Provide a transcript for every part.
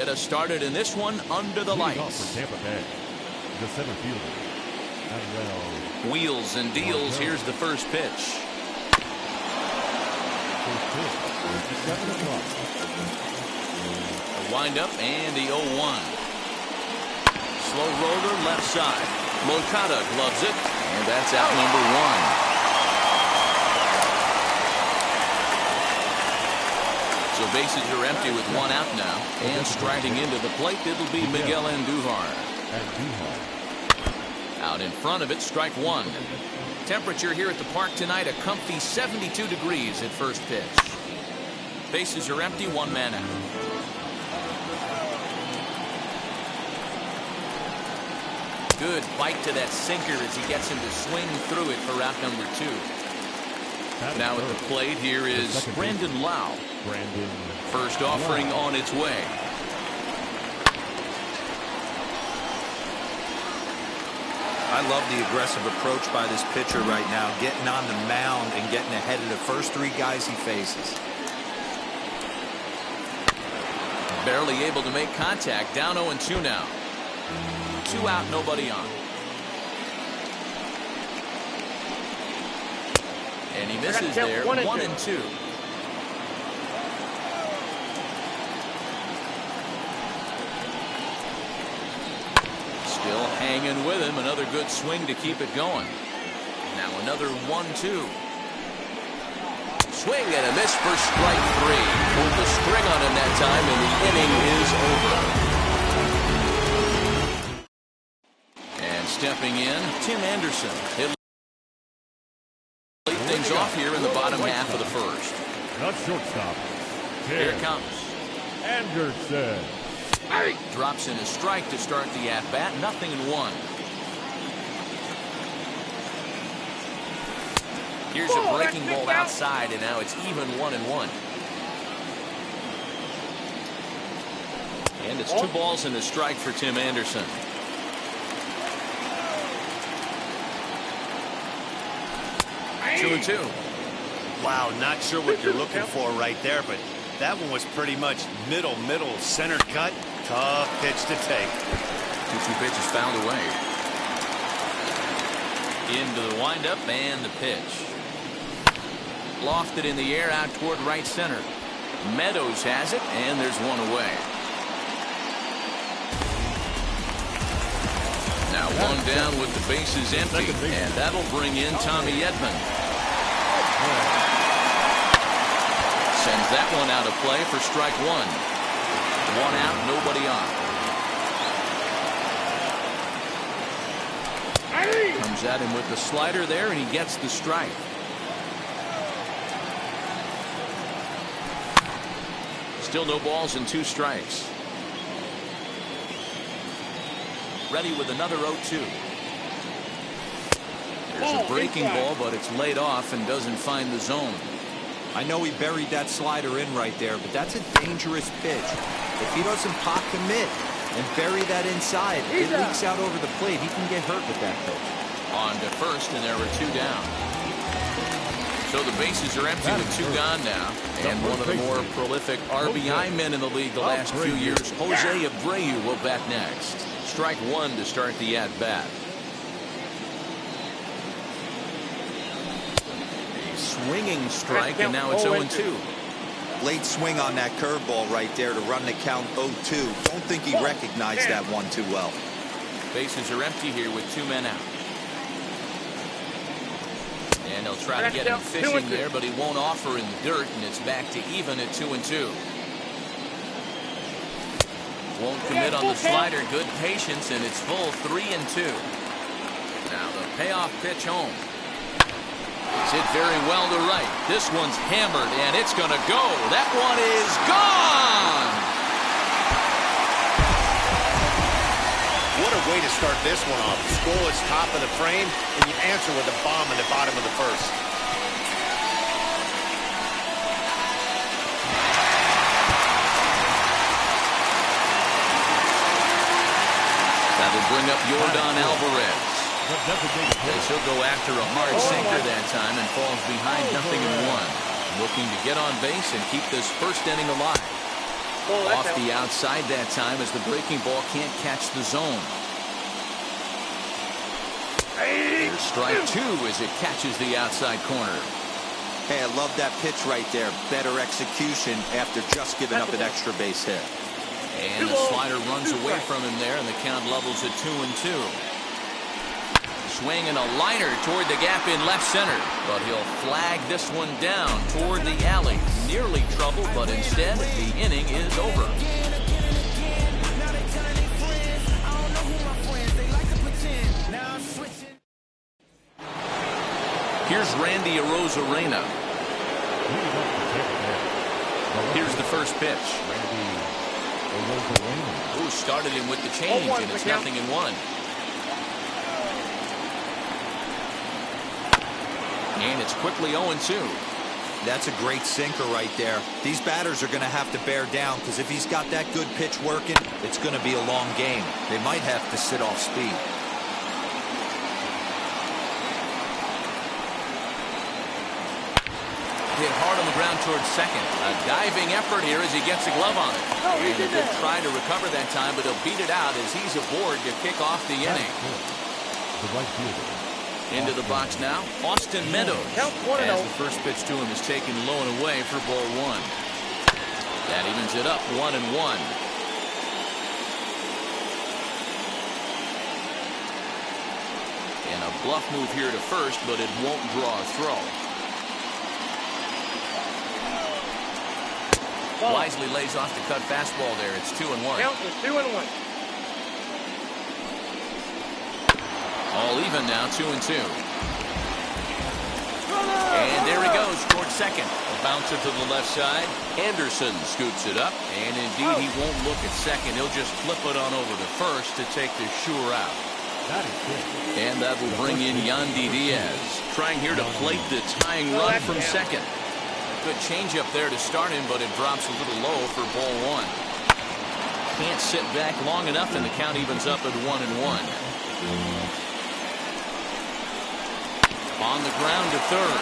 Get us started in this one under the Leading off lights. for Tampa Bay, the center fielder, Manuel. Wheels and deals. Here's the first pitch. First pitch, 7 o'clock. A windup and the 0-1. Slow roller left side. Moncada gloves it, and that's out number 1. So bases are empty with 1 out now, and striding into the plate, it'll be Miguel Andujar. Out in front of it, strike 1. Temperature here at the park tonight, a comfy 72 degrees at first pitch. Bases are empty, 1 man out. Good bite to that sinker as he gets him to swing through it for out number 2. Now at the plate, here is Brandon Lau. First offering on its way. I love the aggressive approach by this pitcher right now, getting on the mound and getting ahead of the first 3 guys he faces. Barely able to make contact. Down 0-2 now. 2 out, nobody on. And he misses there. 1-2. Still hanging with him. Another good swing to keep it going. Now another 1-2. Swing and a miss for strike 3. Pulled the string on him that time, and the inning is over. And stepping in, Tim Anderson. He'll lead things off here in the bottom half of the first. Not shortstop. Here it comes. Anderson. Drops in a strike to start the at-bat. 0-1. Here's a breaking ball outside, and now it's even 1-1. And it's 2 balls and a strike for Tim Anderson. Two and 2. Wow, not sure what you're looking for right there, but that one was pretty much middle, center cut. Tough pitch to take. 2-2 pitches fouled away. Into the windup and the pitch. Lofted in the air out toward right center. Meadows has it, and there's 1 away. Now 1 down with the bases empty, and that'll bring in Tommy Edman. Sends that one out of play for strike 1. 1 out, nobody on. Comes at him with the slider there, and he gets the strike. Still no balls and 2 strikes. Ready with another 0-2. There's a breaking ball, but it's laid off and doesn't find the zone. I know he buried that slider in right there, but that's a dangerous pitch. If he doesn't pop the mitt and bury that inside, it leaks out over the plate. He can get hurt with that pitch. On to first, and there are 2 down. So the bases are empty with 2 gone now. And one of the more prolific RBI men in the league the last few years, Jose Abreu, will bat next. Strike 1 to start the at-bat. A swinging strike, and now it's 0-2. Late swing on that curveball right there to run the count 0-2. Don't think he recognized that one too well. Bases are empty here with 2 men out. And he'll try to get him fishing there, but he won't offer in the dirt, and it's back to even at 2-2. Won't commit on the slider. Good patience, and it's full 3-2. Now the payoff pitch home. It's hit very well to right. This one's hammered, and it's going to go. That one is gone. What a way to start this one off. Scoreless top of the frame, and you answer with a bomb in the bottom of the first. That'll bring up Yordan Alvarez. As he'll go after a hard sinker that time and falls behind 0-1. Looking to get on base and keep this first inning alive. Off the outside that time as the breaking ball can't catch the zone. Here's strike two as it catches the outside corner. Hey, I love that pitch right there. Better execution after just giving up an extra base hit. And the slider runs away from him there, and the count levels at 2-2. Swing and a liner toward the gap in left center, but he'll flag this one down toward the alley. Nearly trouble, but instead the inning is over. Here's Randy Arozarena. Here's the first pitch. Ooh, started him with the change, and it's 0-1. And it's quickly 0-2. That's a great sinker right there. These batters are going to have to bear down, because if he's got that good pitch working, it's going to be a long game. They might have to sit off speed. Hit hard on the ground towards second. A diving effort here as he gets a glove on it. And a good try to recover that time, but he'll beat it out as he's aboard to kick off the inning. The right fielder. Into the box now, Austin Meadows. As the first pitch to him is taken low and away for ball one. That evens it up 1-1. And a bluff move here to first, but it won't draw a throw. Wisely lays off the cut fastball there. It's 2-1. Count is 2-1. All even now, 2-2. And there he goes towards second. A bouncer to the left side. Anderson scoops it up. And indeed, he won't look at second. He'll just flip it on over to first to take the sure out. That is good. And that will bring in Yandy Diaz. Trying here to plate the tying run from second. Good changeup there to start him, but it drops a little low for ball one. Can't sit back long enough, and the count evens up at 1-1. On the ground to third.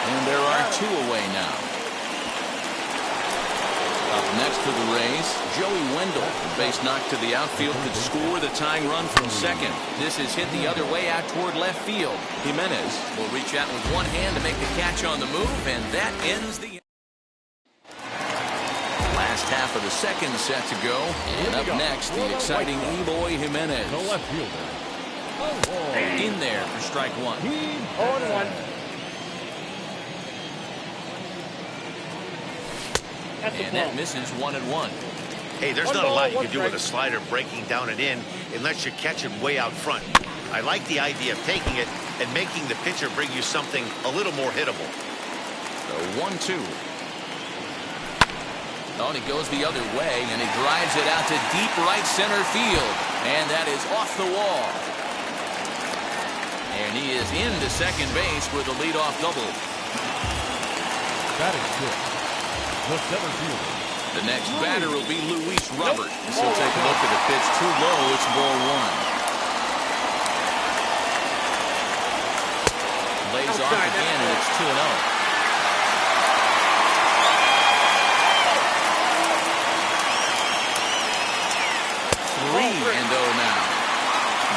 And there are two away now. Up next for the Rays, Joey Wendell. Base knock to the outfield could score the tying run from second. This is hit the other way out toward left field. Jimenez will reach out with one hand to make the catch on the move, and that ends the last half of the second set to go. And up next, the exciting Eloy Jimenez. The left fielder. In there for strike one. 0-1. And that misses 1-1. Hey, there's not a lot you can do with a slider breaking down and in unless you catch it way out front. I like the idea of taking it and making the pitcher bring you something a little more hittable. The 1-2. Oh, and he goes the other way, and he drives it out to deep right center field. And that is off the wall. And he is into second base with a leadoff double. That is good. The center fielder. The next batter will be Luis Robert. So we'll take a look at the pitch. Too low. It's ball one. Lays off again, and it's 2-0. now.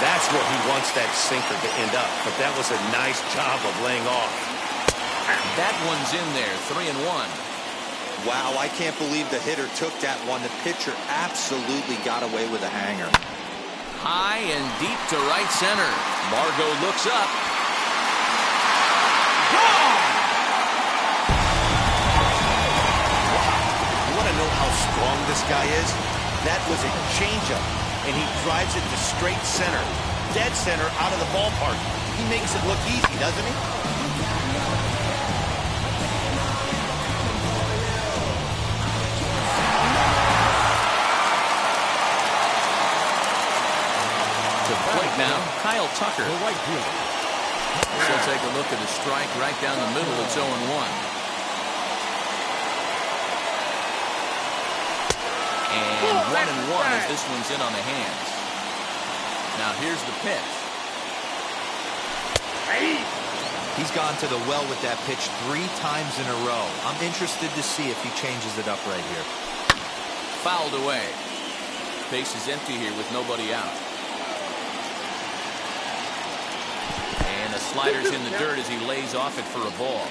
That's where he wants that sinker to end up, but that was a nice job of laying off. That one's in there, 3-1. Wow, I can't believe the hitter took that one. The pitcher absolutely got away with a hanger. High and deep to right center. Margot looks up. You want to know how strong this guy is? That was a changeup, and he drives it to straight center. Dead center out of the ballpark. He makes it look easy, doesn't he? Plate now, Kyle Tucker. The right fielder. So take a look at the strike right down the middle. It's 0-1. And 1-1 as this one's in on the hands. Now here's the pitch. He's gone to the well with that pitch 3 times in a row. I'm interested to see if he changes it up right here. Fouled away. Base is empty here with nobody out. And the slider's in the dirt as he lays off it for a ball.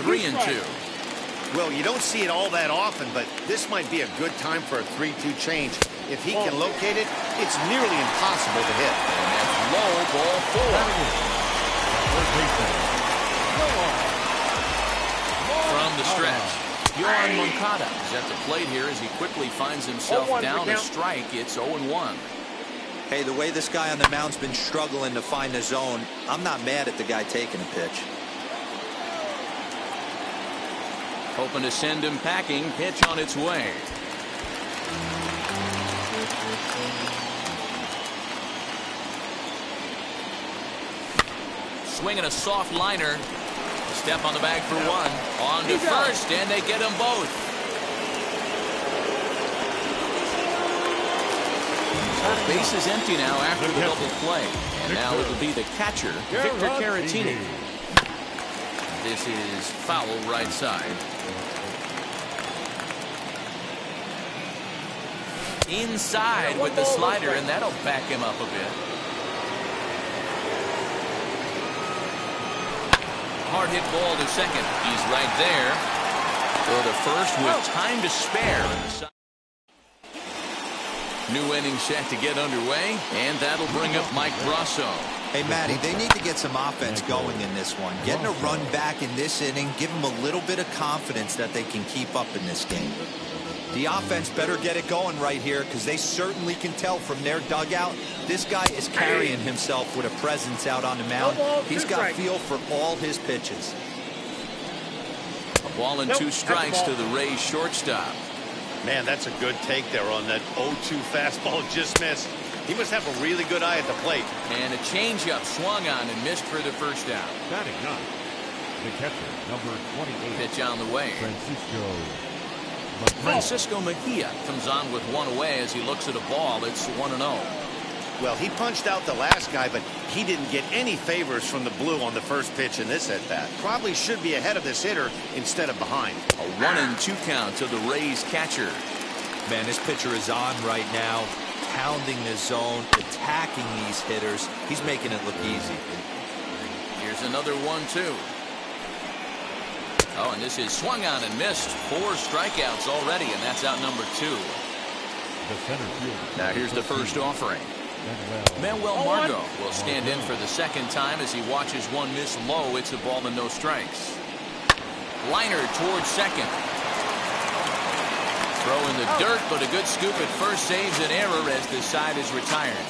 Three and two. Well, you don't see it all that often, but this might be a good time for a 3-2 change. If he can locate it, it's nearly impossible to hit. And that's low, ball 4. From the stretch, Yoan Moncada is at the plate here as he quickly finds himself down a strike. It's 0-1. Hey, the way this guy on the mound's been struggling to find the zone, I'm not mad at the guy taking a pitch. Hoping to send him packing. Pitch on its way. Swinging a soft liner. Step on the bag for one. On to first, and they get them both. Base is empty now after the double play. And now it'll be the catcher, Victor Caratini. This is foul right side. Inside with the slider, and that'll back him up a bit. Hard hit ball to second. He's right there. Go to first with time to spare. New inning set to get underway, and that'll bring up Mike Brosseau. Hey, Matty, they need to get some offense going in this one. Getting a run back in this inning, give them a little bit of confidence that they can keep up in this game. The offense better get it going right here because they certainly can tell from their dugout this guy is carrying himself with a presence out on the mound. He's got feel for all his pitches. A ball and 2 strikes to the Rays shortstop. Man, that's a good take there on that 0-2 fastball. Just missed. He must have a really good eye at the plate. And a changeup swung on and missed for the first out. Batting ninth, the catcher, number 28. Pitch on the way. Francisco Mejia comes on with one away as he looks at a ball. It's 1-0. Well, he punched out the last guy, but he didn't get any favors from the blue on the first pitch in this at-bat. Probably should be ahead of this hitter instead of behind. A 1-2 count to the Rays catcher. Man, this pitcher is on right now, pounding the zone, attacking these hitters. He's making it look easy. Here's another 1-2. Oh, and this is swung on and missed. 4 strikeouts already, and that's out number 2. Now here's the first offering. Manuel Margot will stand in for the second time as he watches one miss low. It's a ball and no strikes. Liner towards second. Throw in the dirt, but a good scoop at first saves an error as this side is retired.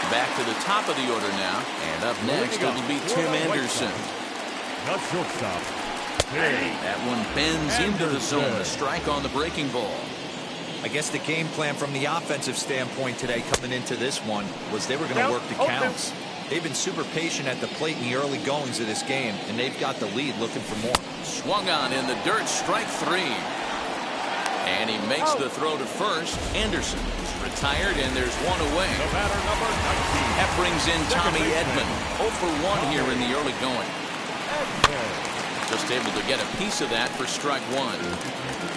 Back to the top of the order now. And up next, it'll be Tim Anderson. That one bends into the zone. A strike on the breaking ball. I guess the game plan from the offensive standpoint today coming into this one was they were going to work the counts. They've been super patient at the plate in the early goings of this game, and they've got the lead looking for more. Swung on in the dirt, strike 3. And he makes the throw to first. Anderson is retired, and there's one away. That brings in Tommy Edman. 0 for 1 here in the early going. Just able to get a piece of that for strike 1.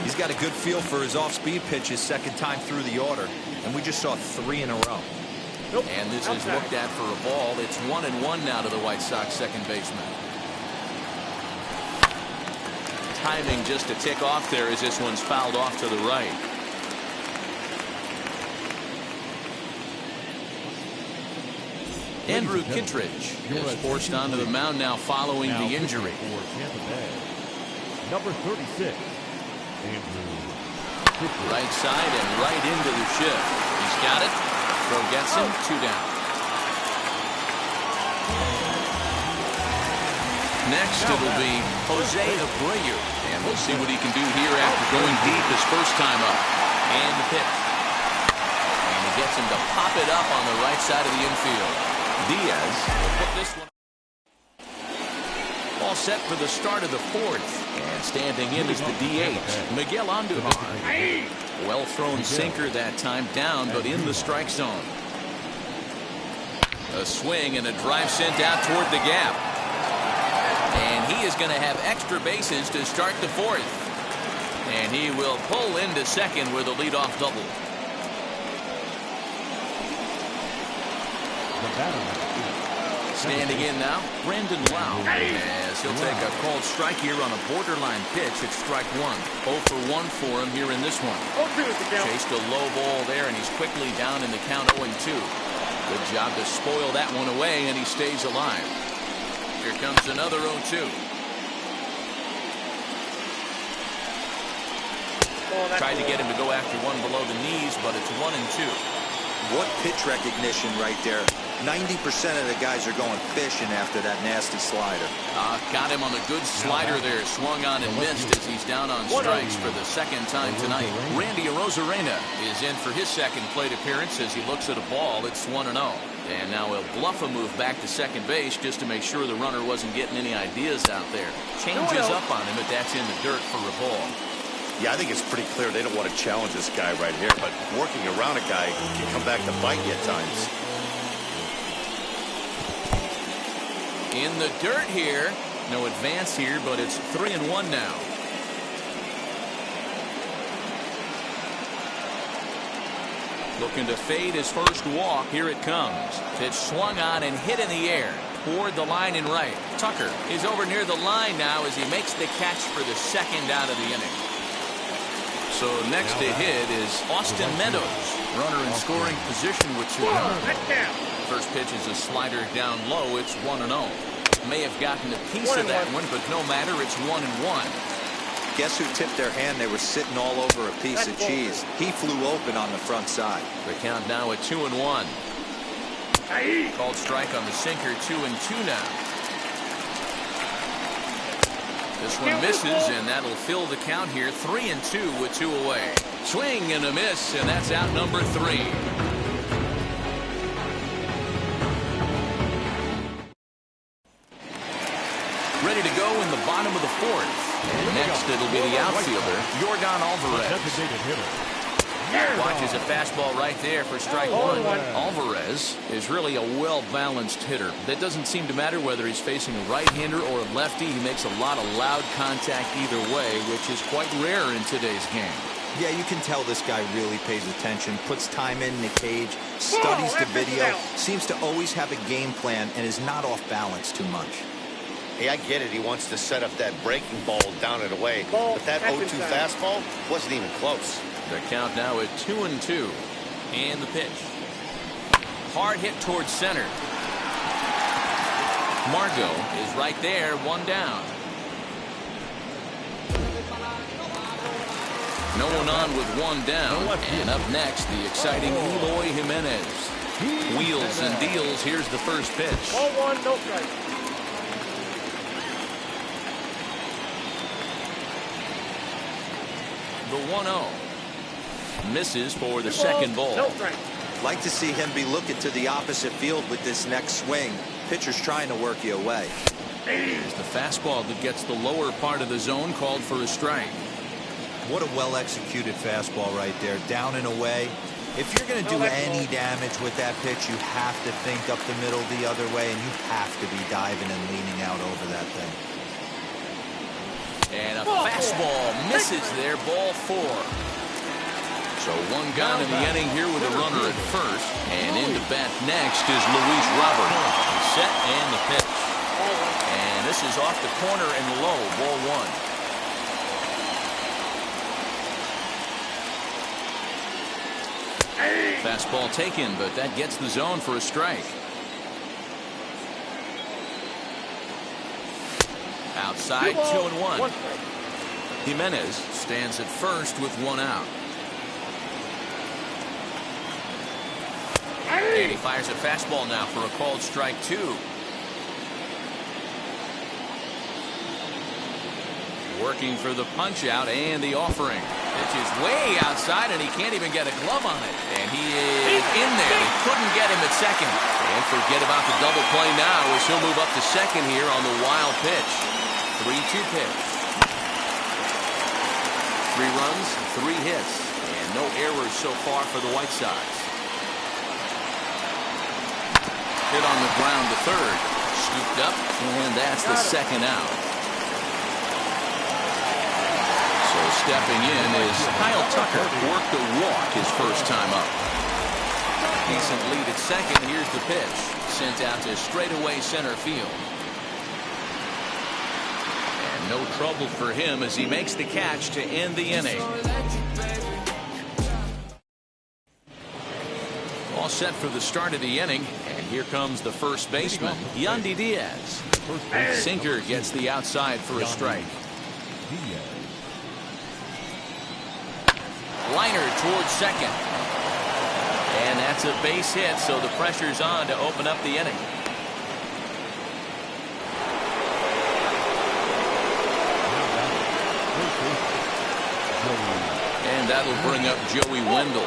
He's got a good feel for his off-speed pitches second time through the order, and we just saw 3 in a row. And this is looked at for a ball. It's 1-1 now to the White Sox second baseman. Timing just to tick off there as this one's fouled off to the right. Andrew Kittredge is forced onto the mound now following the injury. Number 36, Andrew. Right side and right into the shift. He's got it. Throw gets him. 2 down. Next it'll be Jose Abreu. And we'll see what he can do here after going deep his first time up. And the pitch. And he gets him to pop it up on the right side of the infield. Diaz will put this one. Ball set for the start of the fourth. And standing in is the DH, Miguel Andujar. Well thrown sinker that time, down but in the strike zone. A swing and a drive sent out toward the gap. And he is going to have extra bases to start the fourth. And he will pull into second with a leadoff double. Standing in now, Brandon Lowe, as he'll take a called strike here on a borderline pitch at strike one. 0 for 1 for him here in this one. Chased a low ball there, and he's quickly down in the count 0-2. Good job to spoil that one away, and he stays alive. Here comes another 0-2. Tried to get him to go after one below the knees, but it's 1-2. What pitch recognition right there. 90% of the guys are going fishing after that nasty slider. Got him on a good slider there. Swung on and missed as he's down on strikes for the second time tonight. Randy Arozarena is in for his second plate appearance as he looks at a ball. It's 1-0. And now he'll bluff a move back to second base just to make sure the runner wasn't getting any ideas out there. Changes up on him, but that's in the dirt for a ball. Yeah, I think it's pretty clear they don't want to challenge this guy right here, but working around a guy can come back to bite you at times. In the dirt here. No advance here, but it's 3-1 now. Looking to fade his first walk. Here it comes. Pitch swung on and hit in the air toward the line and right. Tucker is over near the line now as he makes the catch for the second out of the inning. So next to hit is Austin Meadows. Runner in scoring position with 2 out. First pitch is a slider down low. It's 1-0. May have gotten a piece of that one, but no matter. It's 1-1. Guess who tipped their hand? They were sitting all over a piece of cheese. He flew open on the front side. The count now at 2-1. Called strike on the sinker. 2-2 now. This one misses, and that'll fill the count here. 3-2 with 2 away. Swing and a miss, and that's out number 3. Ready to go in the bottom of the fourth. And next it'll be the outfielder, Yordan Alvarez. Watches a fastball right there for strike one. Alvarez is really a well-balanced hitter. That doesn't seem to matter whether he's facing a right-hander or a lefty. He makes a lot of loud contact either way, which is quite rare in today's game. Yeah, you can tell this guy really pays attention, puts time in the cage, studies the video, seems to always have a game plan, and is not off balance too much. Hey, I get it. He wants to set up that breaking ball down and away. But that 0-2 fastball wasn't even close. The count now at 2-2. And the pitch. Hard hit towards center. Margot is right there, 1 down. No one on with 1 down. And up next, the exciting Eloy Jimenez. Wheels and deals. Here's the first pitch. 0-1, no strike. The 1-0. Misses for the second ball. Like to see him be looking to the opposite field with this next swing. Pitcher's trying to work you away. Here's the fastball that gets the lower part of the zone, called for a strike. What a well-executed fastball right there, down and away. If you're going to do any damage with that pitch, you have to think up the middle the other way, and you have to be diving and leaning out over that thing. And a fastball misses there, ball 4. So 1 gone in the inning here with a runner at first. And in to bat next is Luis Robert. Set and the pitch. And this is off the corner and low, ball 1. Fastball taken, but that gets the zone for a strike. Outside, 2-1. Jimenez stands at first with 1 out. And he fires a fastball now for a called strike 2. Working for the punch out and the offering. Pitch is way outside, and he can't even get a glove on it. And he is in there. He couldn't get him at second. And forget about the double play now, as he'll move up to second here on the wild pitch. 3-2 pitch. 3 runs, 3 hits, and no errors so far for the White Sox. Hit on the ground to third. Scooped up, and that's the second out. So stepping in is Kyle Tucker. Worked a walk his first time up. Decent lead at second. Here's the pitch. Sent out to straightaway center field. And no trouble for him as he makes the catch to end the inning. All set for the start of the inning. And here comes the first baseman, Yandy Diaz. Sinker gets the outside for a strike. Liner towards second. And that's a base hit, so the pressure's on to open up the inning. And that'll bring up Joey Wendell.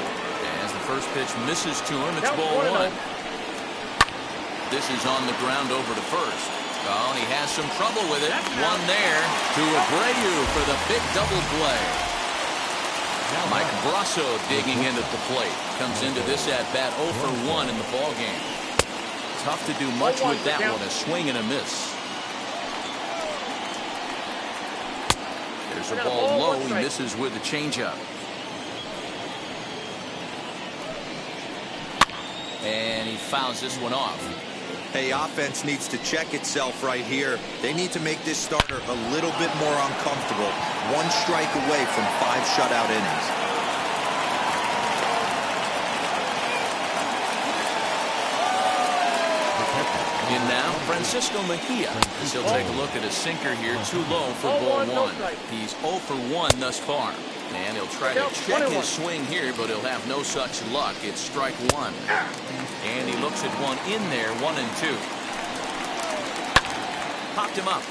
As the first pitch misses to him, it's ball 1. This is on the ground over to first. Oh, and he has some trouble with it. One there to Abreu for the big double play. Mike Brasso digging in at the plate. Comes into this at-bat 0 for 1 in the ballgame. Tough to do much with that one. A swing and a miss. There's a ball low. He misses with the changeup. And he fouls this one off. Hey, offense needs to check itself right here. They need to make this starter a little bit more uncomfortable. 1 strike away from 5 shutout innings. In now, Francisco Mejia. He'll take a look at a sinker here, too low for ball 1. He's 0 for 1 thus far. And he'll try to check his swing here, but he'll have no such luck. It's strike 1. And he looks at one in there, 1-2. Popped him up.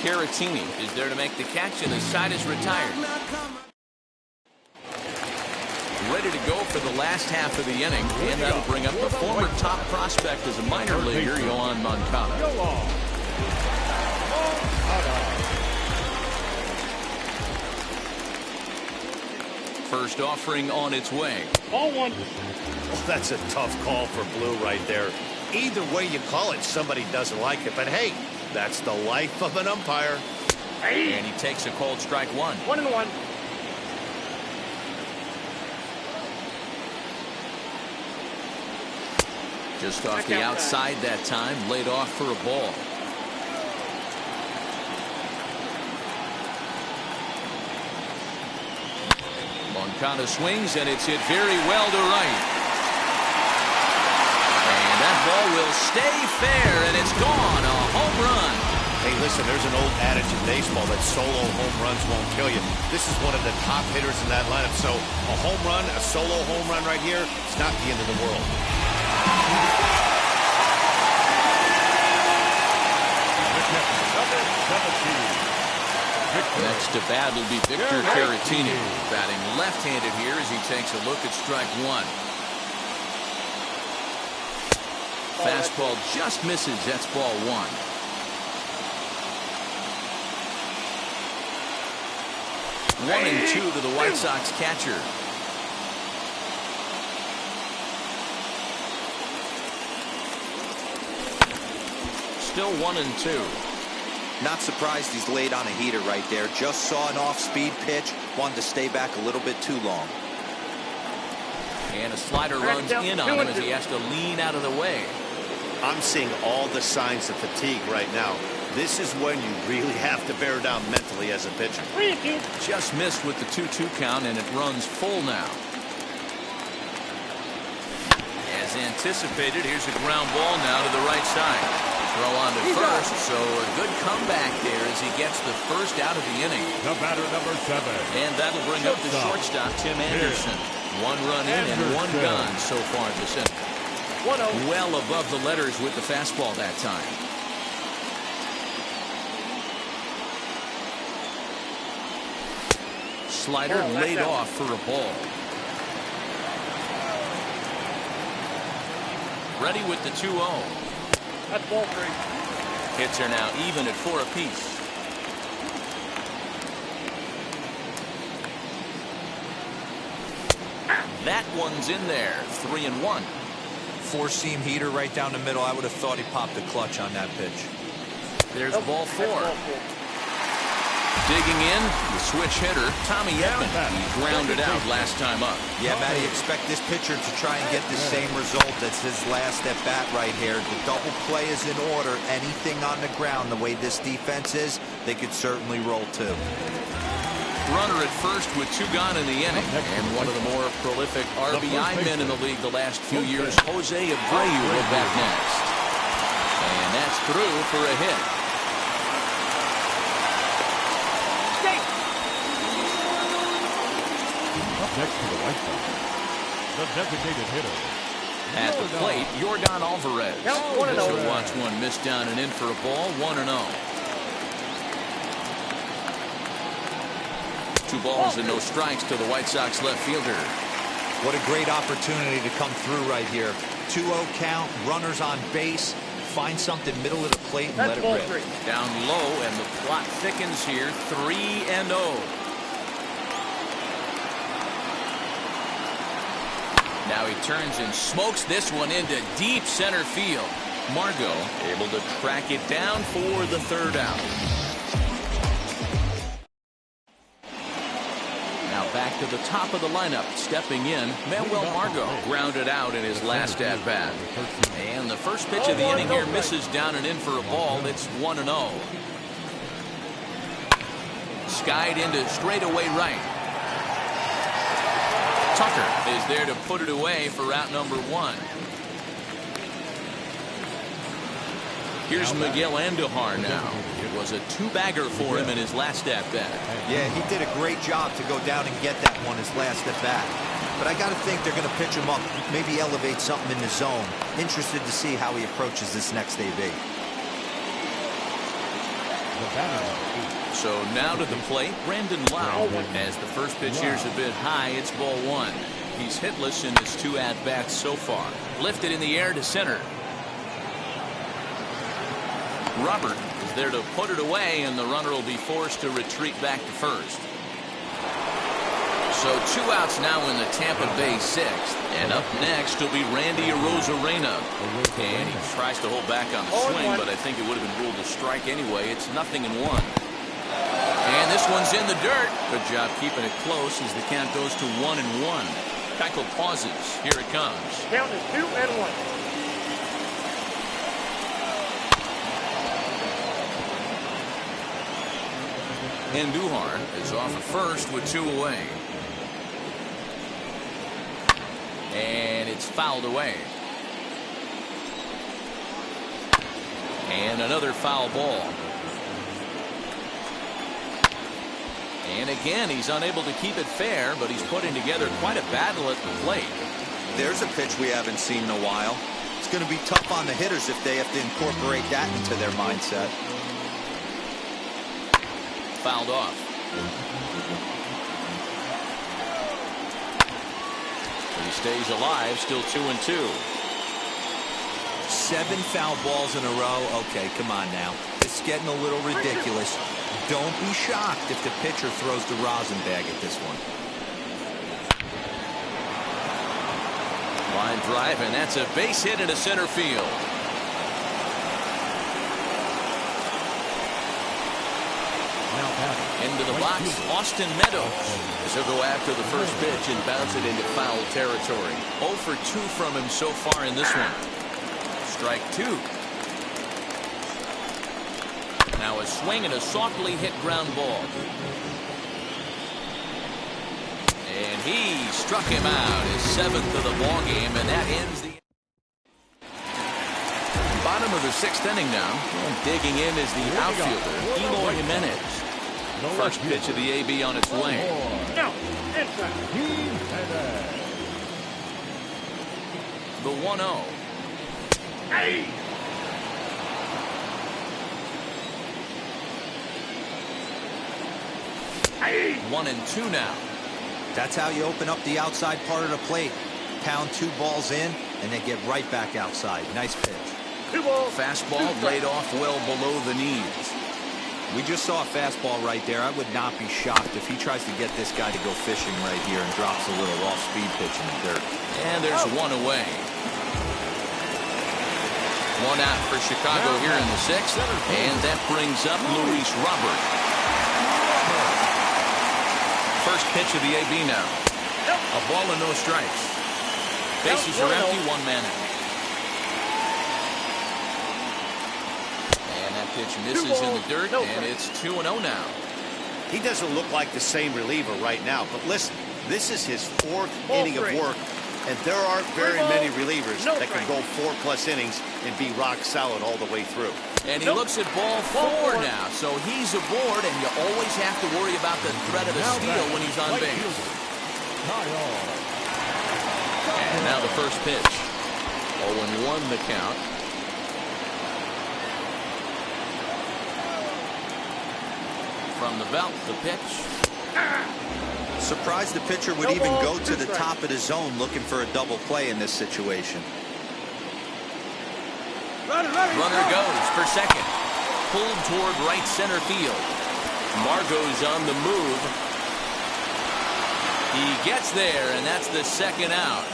Caratini is there to make the catch, and the side is retired. Ready to go for the last half of the inning, and that'll bring up the former top prospect as a minor leaguer, Yoan Moncada. First offering on its way. Ball 1. Well, that's a tough call for Blue right there. Either way you call it, somebody doesn't like it. But hey, that's the life of an umpire. And he takes a called strike 1. 1-1. Just off the outside that time, laid off for a ball. Moncada swings, and it's hit very well to right. And that ball will stay fair, and it's gone. A home run. Hey, listen, there's an old adage in baseball that solo home runs won't kill you. This is one of the top hitters in that lineup. So a home run, a solo home run right here, it's not the end of the world. Next to bat will be Victor Caratini, batting left-handed here as he takes a look at strike 1. Fastball just misses. That's ball 1. One and 2 to the White Sox catcher. Still 1-2. Not surprised he's laid on a heater right there. Just saw an off-speed pitch. Wanted to stay back a little bit too long. And a slider runs in on him as he has to lean out of the way. I'm seeing all the signs of fatigue right now. This is when you really have to bear down mentally as a pitcher. Just missed with the 2-2 count, and it runs full now. As anticipated, here's a ground ball now to the right side. Throw on to first, so a good comeback there as he gets the first out of the inning. The batter, number 7. And that'll bring up the shortstop, Tim Anderson. 1 run in and 1 gone so far this inning. Well above the letters with the fastball that time. slider laid off for a ball. Ready with the 2-0. That's ball 3. Hits are now even at 4 apiece. That one's in there. 3-1. Four-seam heater right down the middle. I would have thought he popped the clutch on that pitch. There's ball 4. Digging in, the switch hitter, Tommy Edman. He grounded out last time up. Yeah, Matty, expect this pitcher to try and get the same result. That's his last at bat right here. The double play is in order. Anything on the ground, the way this defense is, they could certainly roll too. Runner at first with 2 gone in the inning. And one of the more prolific RBI men in the league the last few years, Jose Abreu, will back next. And that's through for a hit. Up next to the White Sox, the designated hitter. At the plate, Yordan Alvarez. So watch one miss down and in for a ball. 1-0. 2 balls and no strikes to the White Sox left fielder. What a great opportunity to come through right here. 2-0 count, runners on base. Find something middle of the plate and let it rip. Down low, and the plot thickens here. 3-0. Now he turns and smokes this one into deep center field. Margot able to track it down for the 3rd out. Now back to the top of the lineup. Stepping in, Manuel Margot grounded out in his last at bat. And the first pitch of the inning here misses down and in for a ball. It's 1-0. Skied into straightaway right. Tucker is there to put it away for out number 1. Here's Miguel Andujar now. It was a 2-bagger for him in his last at-bat. Yeah, he did a great job to go down and get that one his last at-bat. But I got to think they're going to pitch him up, maybe elevate something in the zone. Interested to see how he approaches this next AB. So now to the plate, Brandon Lau. As the first pitch here's a bit high, it's ball 1. He's hitless in his 2 at-bats so far. Lifted in the air to center. Robert is there to put it away, and the runner will be forced to retreat back to first. So 2 outs now in the Tampa Bay 6th. And up next will be Randy Arozarena. And he tries to hold back on the swing, but I think it would have been ruled a strike anyway. It's 0-1. And this one's in the dirt. Good job keeping it close as the count goes to 1-1. Keuchel pauses. Here it comes. Count is 2-1. Andujar is off at first with 2 away. And it's fouled away. And another foul ball. And again, he's unable to keep it fair, but he's putting together quite a battle at the plate. There's a pitch we haven't seen in a while. It's going to be tough on the hitters if they have to incorporate that into their mindset. Fouled off. But he stays alive, still 2-2. 7 foul balls in a row. Okay, come on now. It's getting a little ridiculous. Don't be shocked if the pitcher throws the rosin bag at this one. Line drive, and that's a base hit into center field. Into the box, Austin Meadows. He'll go after the first pitch and bounce it into foul territory. 0 for 2 from him so far in this one. Strike 2. Now a swing and a softly hit ground ball. And he struck him out, his 7th of the ball game, and that ends the bottom of the 6th inning now. And digging in is the outfielder, Eloy Jimenez. First pitch of the AB on its way. No, inside. The 1-0. Hey. 1-2 now. That's how you open up the outside part of the plate. Pound 2 balls in, and then get right back outside. Nice pitch. 2 balls. Fastball laid off well below the knees. We just saw a fastball right there. I would not be shocked if he tries to get this guy to go fishing right here and drops a little off-speed pitch in the dirt. And there's one away. 1 out for Chicago here in the 6th. And that brings up Luis Robert. First pitch of the AB now. A ball and no strikes. Bases are empty, 1 man out. And that pitch misses in the dirt, and it's 2-0 now. He doesn't look like the same reliever right now, but listen, this is his 4th inning of work, and there aren't very many relievers that can go 4+ innings and be rock solid all the way through. And he looks at ball 4 now, so he's aboard, and you always have to worry about the threat of the steal when he's on base. And now the first pitch. 0-1 the count. From the belt, the pitch. Surprised the pitcher would even go to the top of the zone looking for a double play in this situation. Runner goes for second. Pulled toward right center field. Margot's on the move. He gets there, and that's the 2nd out.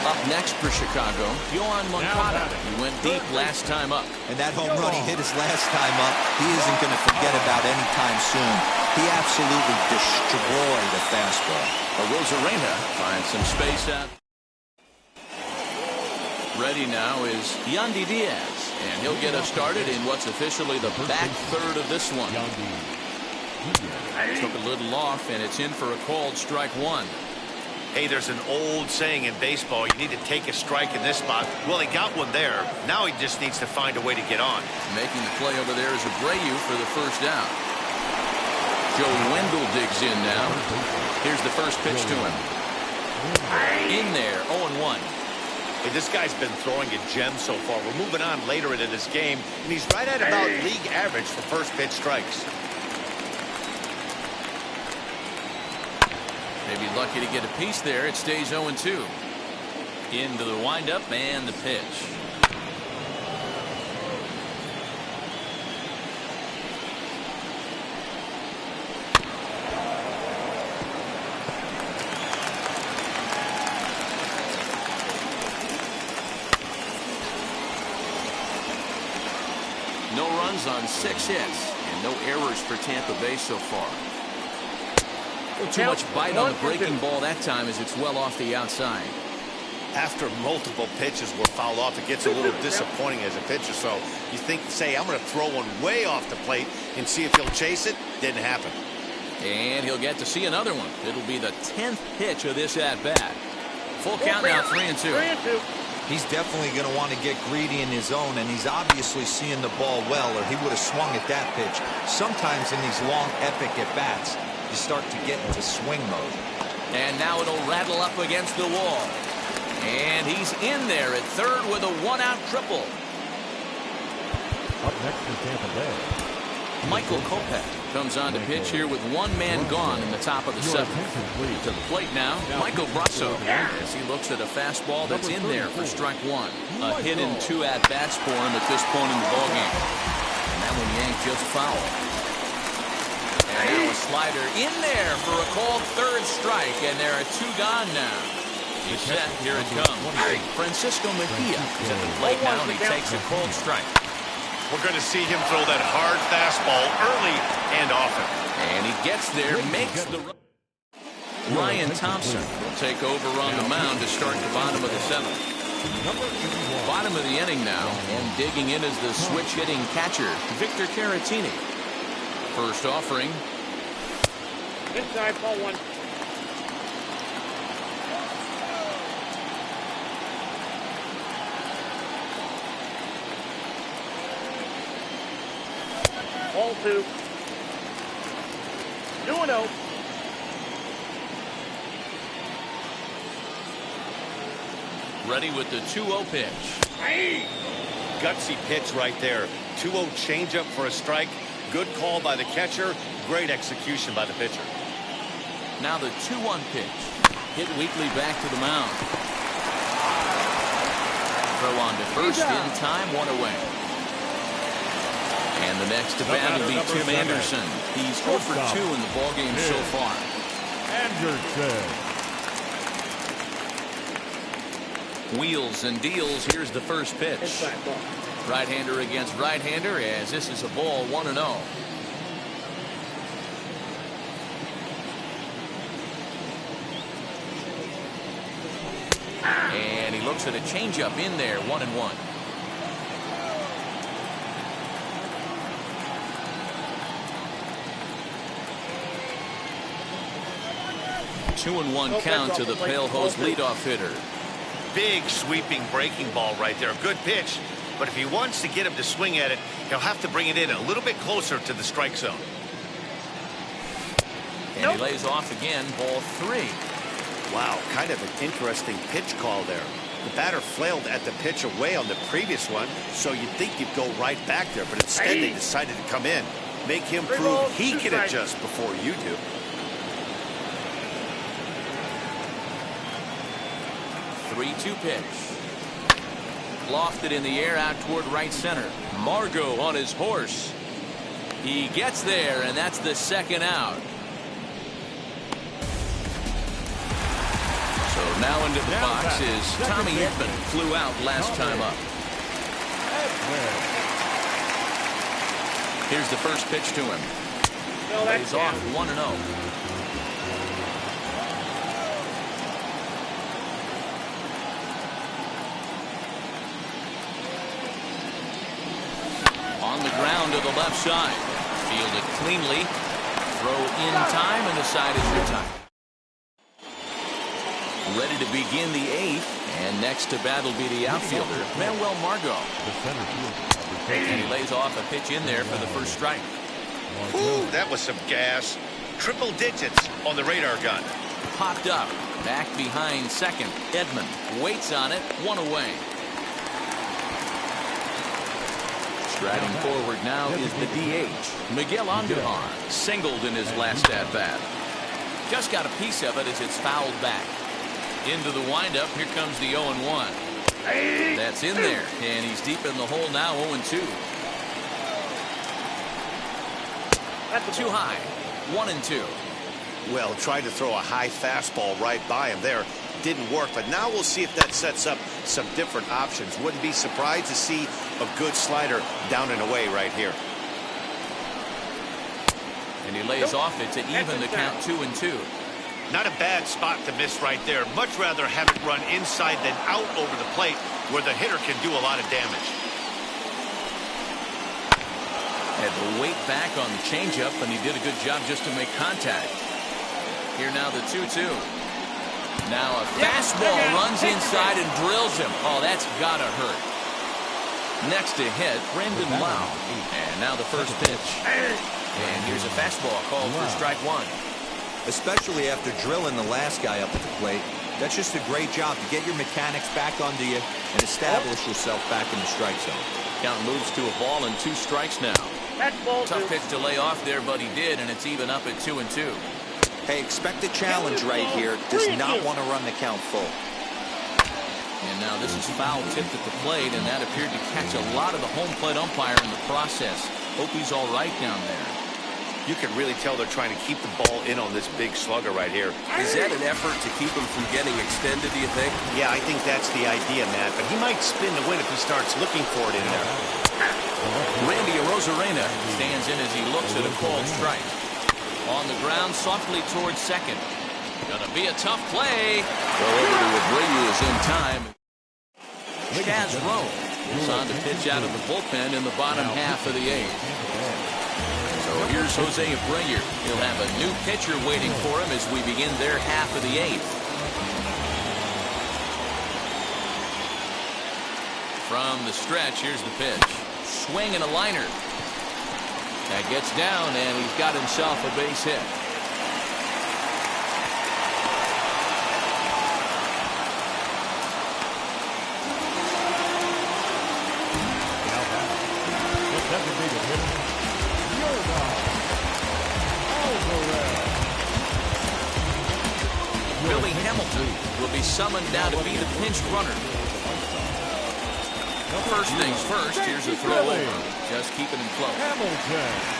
Up next for Chicago, Yoan Moncada. He went deep last time up. And that home run he hit his last time up, he isn't going to forget about anytime soon. He absolutely destroyed a fastball. Arozarena finds some space out. Ready now is Yandy Diaz, and he'll get us started in what's officially the back third of this one. Took a little off, and it's in for a called strike 1. Hey, there's an old saying in baseball, you need to take a strike in this spot. Well, he got one there. Now he just needs to find a way to get on. Making the play over there is Abreu for the first down. Joe Wendell digs in now. Here's the first pitch to him. In there, 0-1. Hey, this guy's been throwing a gem so far. We're moving on later into this game, and he's right at about league average for first pitch strikes. Maybe lucky to get a piece there. It stays 0-2. Into the windup and the pitch. No runs on 6 hits and no errors for Tampa Bay so far. Too much bite on the breaking ball that time as it's well off the outside. After multiple pitches were fouled off, it gets a little disappointing as a pitcher. So you think, say, I'm going to throw one way off the plate and see if he'll chase it. Didn't happen. And he'll get to see another one. It'll be the 10th pitch of this at-bat. Full count now, 3-2. He's definitely going to want to get greedy in his zone, and he's obviously seeing the ball well, or he would have swung at that pitch. Sometimes in these long, epic at-bats, you start to get into swing mode. And now it'll rattle up against the wall. And he's in there at third with a 1-out triple. Up next for Tampa Bay, Michael Kopech comes on to pitch here with 1 man gone in the top of the 7th. To the plate now, Michael Brasso, as he looks at a fastball that's in there for strike 1. A hit in 2 at-bats for him at this point in the ballgame. And that one yanked just foul. And now a slider in there for a called 3rd strike, and there are 2 gone now. He's set, here it comes. Francisco Mejia is at the plate now, and he takes a called strike. We're going to see him throw that hard fastball early and often. And he gets there, makes the run. Ryan Thompson will take over on the mound to start the bottom of the 7th. Bottom of the inning now, and digging in is the switch-hitting catcher, Victor Caratini. First offering. Inside, ball 1. Ball 2. 2-0. Ready with the 2-0 pitch. Gutsy pitch right there. 2-0 changeup for a strike. Good call by the catcher. Great execution by the pitcher. Now the 2-1 pitch. Hit weakly back to the mound. Throw on to first in time, 1 away. And the next to bat will be Tim Anderson. He's 0 for 2 in the ballgame so far. Anderson. Wheels and deals. Here's the first pitch. Right-hander against right-hander, as this is a ball, 1-0. And he looks at a changeup in there, 1-1. Two and one count to the Pale Hose leadoff hitter. Big sweeping breaking ball right there. Good pitch. But if he wants to get him to swing at it, he'll have to bring it in a little bit closer to the strike zone. And he lays off again, ball 3. Wow, kind of an interesting pitch call there. The batter flailed at the pitch away on the previous one, so you'd think he'd go right back there, but instead they decided to come in. Make him prove he can adjust before you do. 3-2 pitch. Lofted in the air out toward right center. Margot on his horse. He gets there, and that's the second out. So now into the box is Tommy Edman. Flew out last time up. Here's the first pitch to him. Lays off 1-0. On the ground to the left side. Fielded cleanly. Throw in time, and the side is retired. Ready to begin the 8th, and next to bat will be the outfielder, Manuel Margot. The center fielder. And he lays off a pitch in there for the first strike. Ooh, that was some gas. Triple digits on the radar gun. Popped up. Back behind second. Edman waits on it. 1 away. Striding forward now is the DH, Miguel Andujar, singled in his last at-bat. Just got a piece of it as it's fouled back. Into the windup, here comes the 0-1. That's in there, and he's deep in the hole now, 0-2. Too high, 1-2. Well, tried to throw a high fastball right by him there. Didn't work, but now we'll see if that sets up some different options. Wouldn't be surprised to see a good slider down and away right here. And he lays off it to even the count, 2-2. Not a bad spot to miss right there. Much rather have it run inside than out over the plate where the hitter can do a lot of damage. Had to wait back on the changeup, and he did a good job just to make contact. Here now the 2-2. Now a fastball runs inside and drills him. Oh, that's gotta hurt. Next to hit, Brendan Lau. And now the first pitch. And here's a fastball called for strike 1. Especially after drilling the last guy up at the plate. That's just a great job to get your mechanics back onto you and establish yourself back in the strike zone. Count moves to a ball and 2 strikes now. Tough pitch to lay off there, but he did, and it's even up at 2-2. Hey, expect a challenge right here. Does not want to run the count full. And now this is foul tipped at the plate, and that appeared to catch a lot of the home plate umpire in the process. Hope he's all right down there. You can really tell they're trying to keep the ball in on this big slugger right here. Is that an effort to keep him from getting extended, do you think? Yeah, I think that's the idea, Matt. But he might spin the win if he starts looking for it in there. Randy Arozarena stands in as he looks at a called strike. On the ground, softly towards second. Gonna be a tough play. Go over to Abreu is in time. Chaz Roe is on to pitch out of the bullpen in the bottom half of the 8th. So here's Jose Abreu. He'll have a new pitcher waiting for him as we begin their half of the 8th. From the stretch, here's the pitch. Swing and a liner. That gets down, and he's got himself a base hit. Now, the designated hitter, he's summoned now to be the pinch runner. First things first, here's a throw over. Just keeping him close. Hamilton.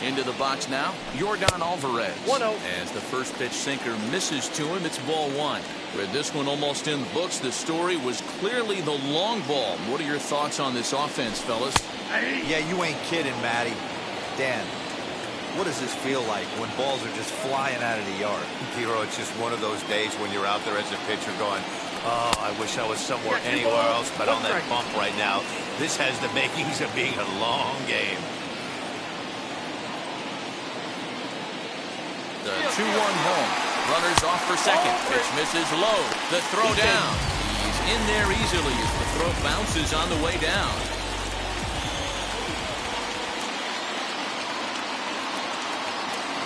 Into the box now, Yordan Alvarez. 1-0. As the first pitch sinker misses to him, it's ball one. With this one almost in the books, the story was clearly the long ball. What are your thoughts on this offense, fellas? Yeah, you ain't kidding, Matty. Dan, what does this feel like when balls are just flying out of the yard? Hero, it's just one of those days when you're out there as a pitcher going, oh, I wish I was somewhere Yeah, anywhere else but on that strike. bump right now. This has the makings of being a long game. The 2-1 home. Runners off for second. Pitch misses low. The throw down. He's in there easily as the throw bounces on the way down.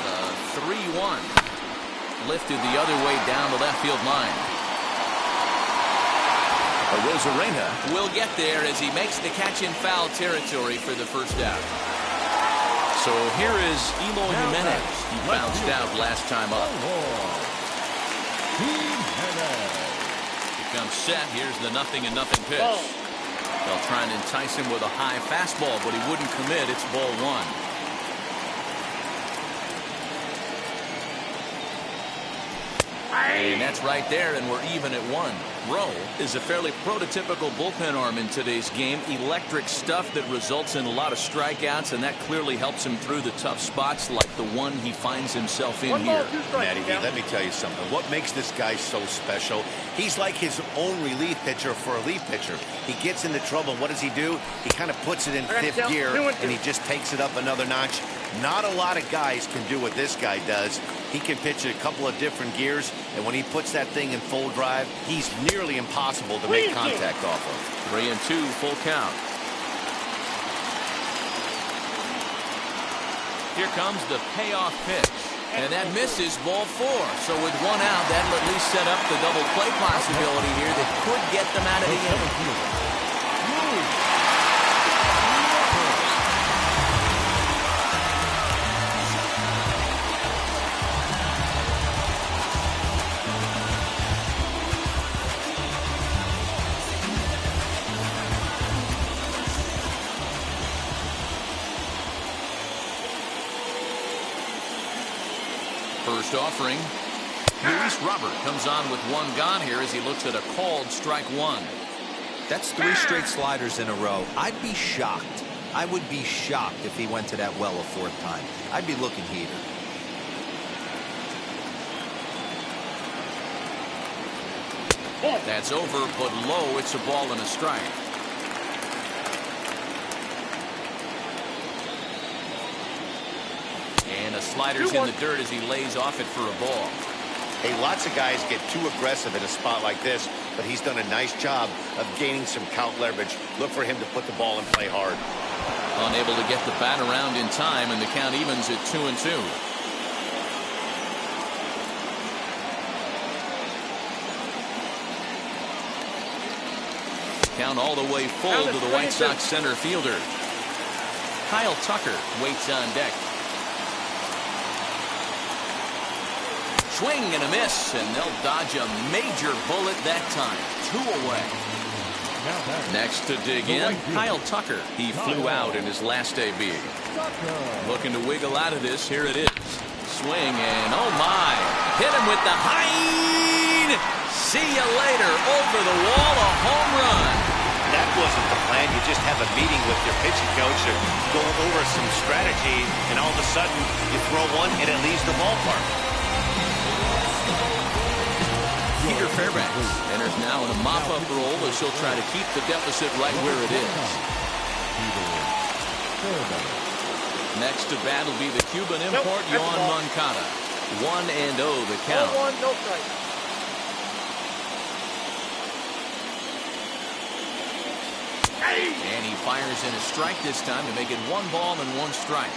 The 3-1. Lifted the other way down the left field line. Arozarena will get there as he makes the catch in foul territory for the first out. So here is Eloy Jimenez. He bounced out last time up. Becomes set. Here's the 0-0 pitch. They'll try and entice him with a high fastball, but he wouldn't commit. It's ball one. And that's right there, and we're even at one. Rowe is a fairly prototypical bullpen arm in today's game. Electric stuff that results in a lot of strikeouts, and that clearly helps him through the tough spots like the one he finds himself in here. Matty, let me tell you something. What makes this guy so special? He's like his own relief pitcher for a relief pitcher. He gets into trouble. What does he do? He kind of puts it in fifth gear, and he just takes it up another notch. Not a lot of guys can do what this guy does. He can pitch a couple of different gears, and when he puts that thing in full drive, he's nearly impossible to make contact off of. 3-2, full count. Here comes the payoff pitch, and that misses ball four. So with one out, that'll at least set up the double play possibility here that could get them out of the inning. First offering. Luis Robert comes on with one gone here as he looks at a called strike one. That's 3 straight sliders in a row. I'd be shocked. I would be shocked if he went to that well a 4th time. I'd be looking heated. That's over, but low. It's a ball and a strike. And a slider's in the dirt as he lays off it for a ball. Hey, lots of guys get too aggressive in a spot like this, but he's done a nice job of gaining some count leverage. Look for him to put the ball in play hard. Unable to get the bat around in time, and the count evens at 2-2. Count all the way full to the White Sox center fielder. Kyle Tucker waits on deck. Swing and a miss, and they'll dodge a major bullet that time. 2 away. Next to dig in, Kyle Tucker. He flew out in his last AB. Looking to wiggle out of this. Here it is. Swing, and oh my. Hit him with the high. See you later. Over the wall, a home run. That wasn't the plan. You just have a meeting with your pitching coach or go over some strategy, and all of a sudden you throw one and it leaves the ballpark. Peter Fairbanks enters now in a mop-up role as he'll try to keep the deficit right where it is. Next to bat will be the Cuban import, Yoan Moncada. 1-0 the count. 1-1, no strike. And he fires in a strike this time to make it 1 ball and 1 strike.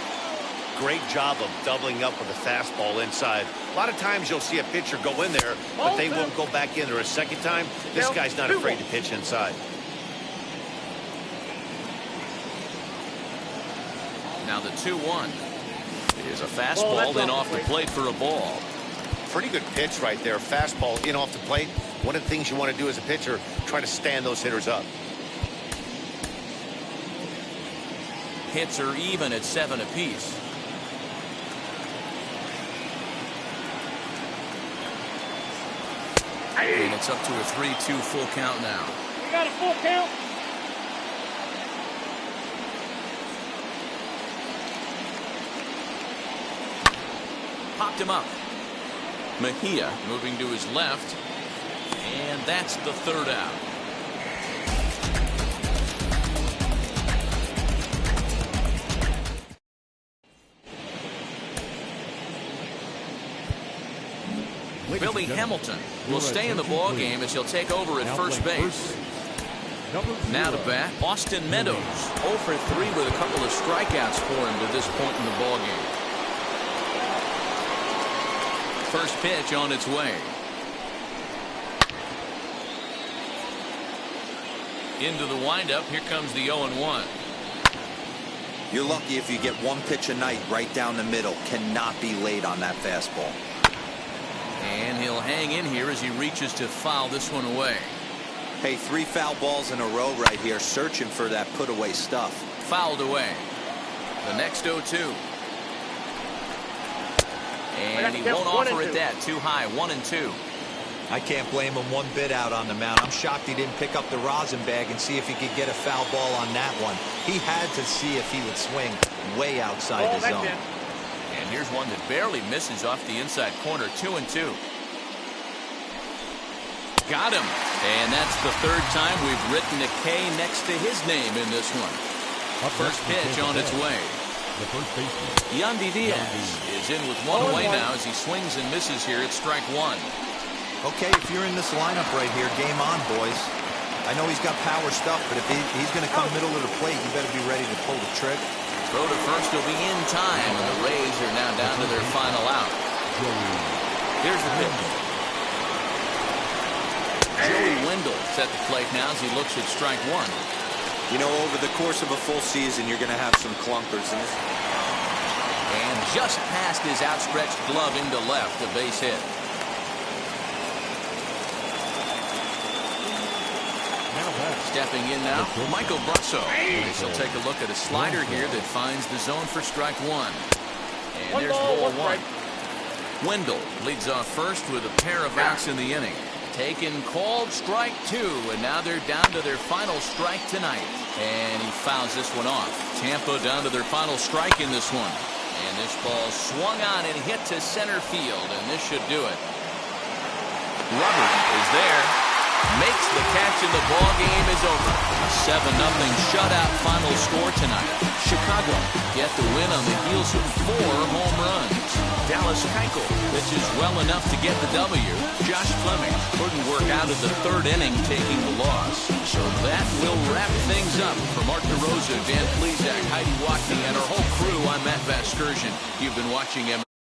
Great job of doubling up with a fastball inside. A lot of times you'll see a pitcher go in there, but they won't go back in there a second time. This guy's not afraid to pitch inside. Now the 2-1. Here's a fastball in off the plate for a ball. Pretty good pitch right there. Fastball in off the plate. One of the things you want to do as a pitcher, try to stand those hitters up. Hits are even at 7 apiece. And it's up to a 3-2 full count now. We got a full count. Popped him up. Mejia moving to his left. And that's the 3rd out. Billy Hamilton will stay in the ball game as he'll take over at first base. Now to bat, Austin Meadows. 0 for 3 with a couple of strikeouts for him to this point in the ball game. First pitch on its way. Into the windup. Here comes the 0-1. You're lucky if you get one pitch a night right down the middle. Cannot be late on that fastball. And he'll hang in here as he reaches to foul this one away. Hey, 3 foul balls in a row right here, searching for that put away stuff. Fouled away. The next 0-2. And he won't offer it that. Too high. 1-2. I can't blame him one bit out on the mound. I'm shocked he didn't pick up the rosin bag and see if he could get a foul ball on that one. He had to see if he would swing way outside the zone. And here's one that barely misses off the inside corner. 2-2. Got him. And that's the 3rd time we've written a K next to his name in this one. First pitch on its way. The first baseman, Yandy Diaz is in with 1 away now as he swings and misses here at strike 1. Okay, if you're in this lineup right here, game on, boys. I know he's got power stuff, but if he's going to come middle of the plate, you better be ready to pull the trigger. Throw to first will be in time, and the Rays are now down to their final out. Here's the pitch. Joey Wendell's at the plate now as he looks at strike 1. You know, over the course of a full season, you're going to have some clunkers in this. And just past his outstretched glove into left, a base hit. Stepping in now, Michael Brunson. He'll take a look at a slider here that finds the zone for strike 1. And there's ball 1. Wendell leads off first with a pair of outs in the inning. Taken, called, strike 2, and now they're down to their final strike tonight. And he fouls this one off. Tampa down to their final strike in this one. And this ball swung on and hit to center field, and this should do it. Robert is there. Makes the catch, and the ball game is over. A 7-0 shutout final score tonight. Chicago get the win on the heels of 4 home runs. Dallas Keuchel pitches well enough to get the W. Josh Fleming couldn't work out of the 3rd inning, taking the loss. So that will wrap things up. For Mark DeRosa, Dan Plesac, Heidi Watney, and our whole crew, I'm Matt Vasgersian. You've been watching